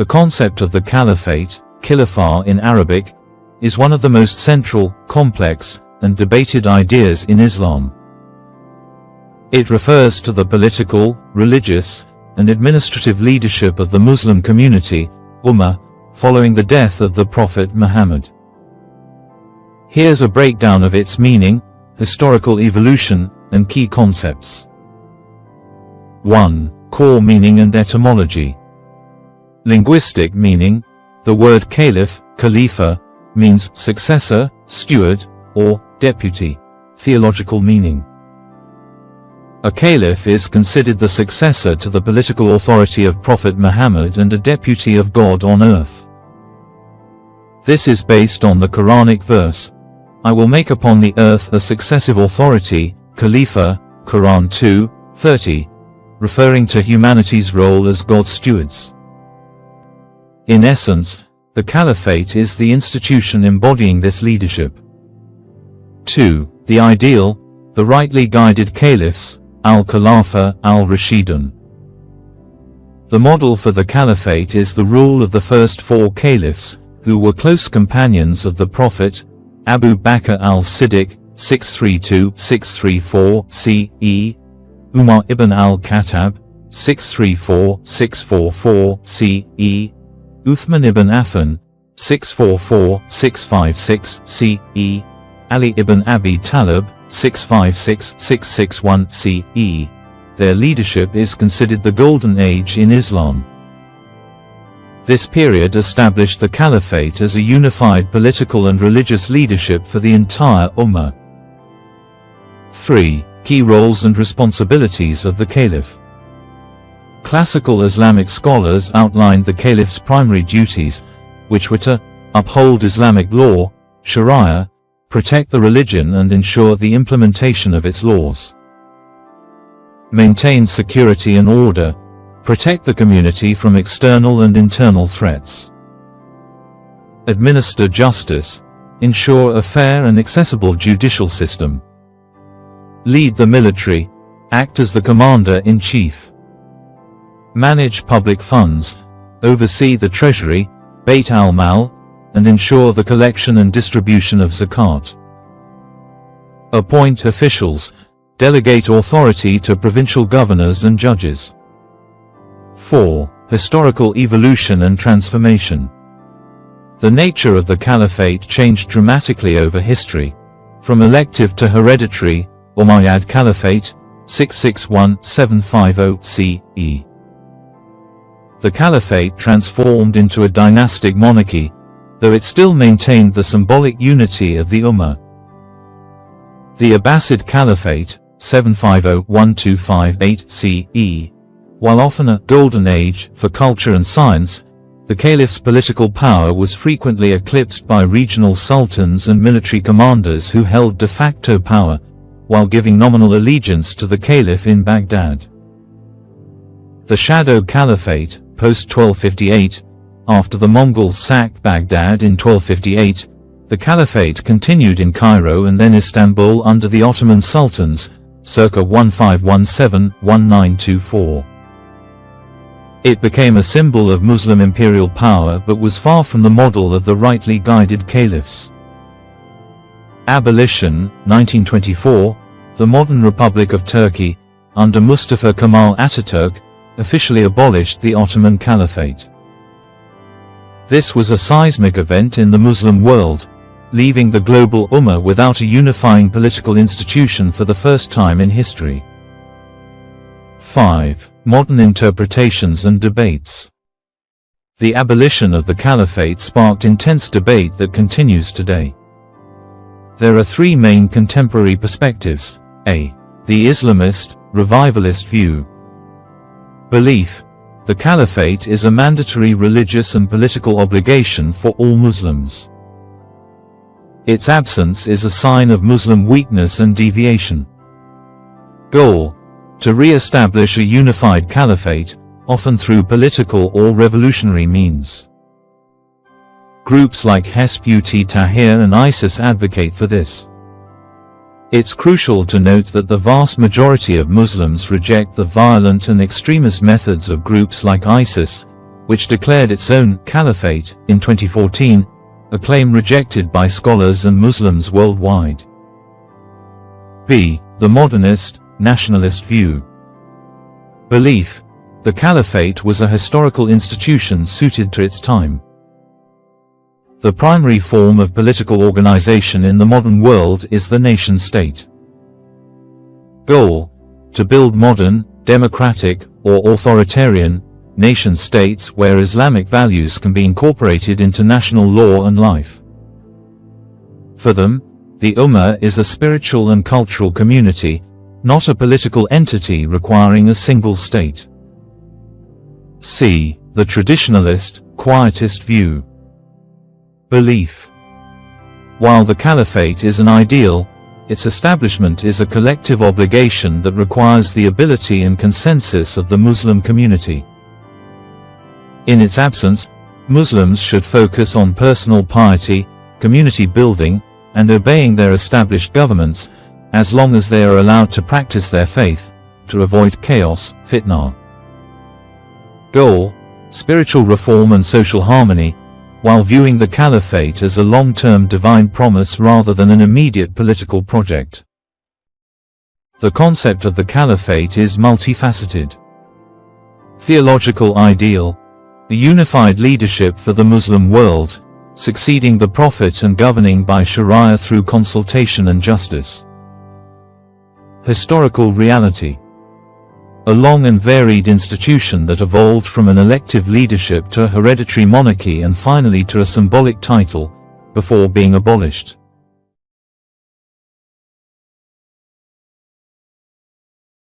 The concept of the Caliphate, Khilafah in Arabic, is one of the most central, complex, and debated ideas in Islam. It refers to the political, religious, and administrative leadership of the Muslim community, Ummah, following the death of the Prophet Muhammad. Here's a breakdown of its meaning, historical evolution, and key concepts. 1. Core meaning and etymology. Linguistic meaning. The word caliph, Khalifa, means successor, steward, or deputy. Theological meaning. A caliph is considered the successor to the political authority of Prophet Muhammad and a deputy of God on earth. This is based on the Quranic verse, "I will make upon the earth a successive authority," Khalifa, Quran 2:30, referring to humanity's role as God's stewards. In essence, the Caliphate is the institution embodying this leadership. 2. The ideal, the rightly guided caliphs, al-Khilafah, al-Rashidun. The model for the Caliphate is the rule of the first four caliphs, who were close companions of the Prophet: Abu Bakr al-Siddiq, 632-634 CE, Umar ibn al-Khattab, 634-644 CE, Uthman ibn Affan, 644-656 CE, Ali ibn Abi Talib, 656-661 CE. Their leadership is considered the Golden Age in Islam. This period established the Caliphate as a unified political and religious leadership for the entire Ummah. 3. Key roles and responsibilities of the Caliph. Classical Islamic scholars outlined the Caliph's primary duties, which were to uphold Islamic law, Sharia, protect the religion and ensure the implementation of its laws, maintain security and order, protect the community from external and internal threats, administer justice, ensure a fair and accessible judicial system, lead the military, act as the commander-in-chief, manage public funds, oversee the treasury, Bayt al-Mal, and ensure the collection and distribution of zakat. Appoint officials, delegate authority to provincial governors and judges. 4. Historical evolution and transformation. The nature of the Caliphate changed dramatically over history, from elective to hereditary, Umayyad Caliphate, 661-750 CE. The Caliphate transformed into a dynastic monarchy, though it still maintained the symbolic unity of the Ummah. The Abbasid Caliphate, 750-1258 CE, while often a golden age for culture and science, the Caliph's political power was frequently eclipsed by regional sultans and military commanders who held de facto power, while giving nominal allegiance to the Caliph in Baghdad. The Shadow Caliphate, post-1258, after the Mongols sacked Baghdad in 1258, the Caliphate continued in Cairo and then Istanbul under the Ottoman Sultans, circa 1517-1924. It became a symbol of Muslim imperial power but was far from the model of the rightly guided caliphs. Abolition, 1924, the modern Republic of Turkey, under Mustafa Kemal Ataturk, officially abolished the Ottoman Caliphate. This was a seismic event in the Muslim world, leaving the global Ummah without a unifying political institution for the first time in history. 5. Modern interpretations and debates. The abolition of the Caliphate sparked intense debate that continues today. There are three main contemporary perspectives. A. The Islamist, revivalist view. Belief: the Caliphate is a mandatory religious and political obligation for all Muslims. Its absence is a sign of Muslim weakness and deviation. Goal: to re-establish a unified caliphate, often through political or revolutionary means. Groups like Hezb ut Tahrir and ISIS advocate for this. It's crucial to note that the vast majority of Muslims reject the violent and extremist methods of groups like ISIS, which declared its own Caliphate in 2014, a claim rejected by scholars and Muslims worldwide. B. The modernist, nationalist view. Belief: the Caliphate was a historical institution suited to its time. The primary form of political organization in the modern world is the nation-state. Goal: to build modern, democratic, or authoritarian, nation-states where Islamic values can be incorporated into national law and life. For them, the Ummah is a spiritual and cultural community, not a political entity requiring a single state. C. The traditionalist, quietist view. Belief: while the Caliphate is an ideal, its establishment is a collective obligation that requires the ability and consensus of the Muslim community. In its absence, Muslims should focus on personal piety, community building, and obeying their established governments, as long as they are allowed to practice their faith, to avoid chaos, fitna. Goal: spiritual reform and social harmony, while viewing the Caliphate as a long-term divine promise rather than an immediate political project. The concept of the Caliphate is multifaceted. Theological ideal: a unified leadership for the Muslim world, succeeding the Prophet and governing by Sharia through consultation and justice. Historical reality: a long and varied institution that evolved from an elective leadership to a hereditary monarchy and finally to a symbolic title, before being abolished.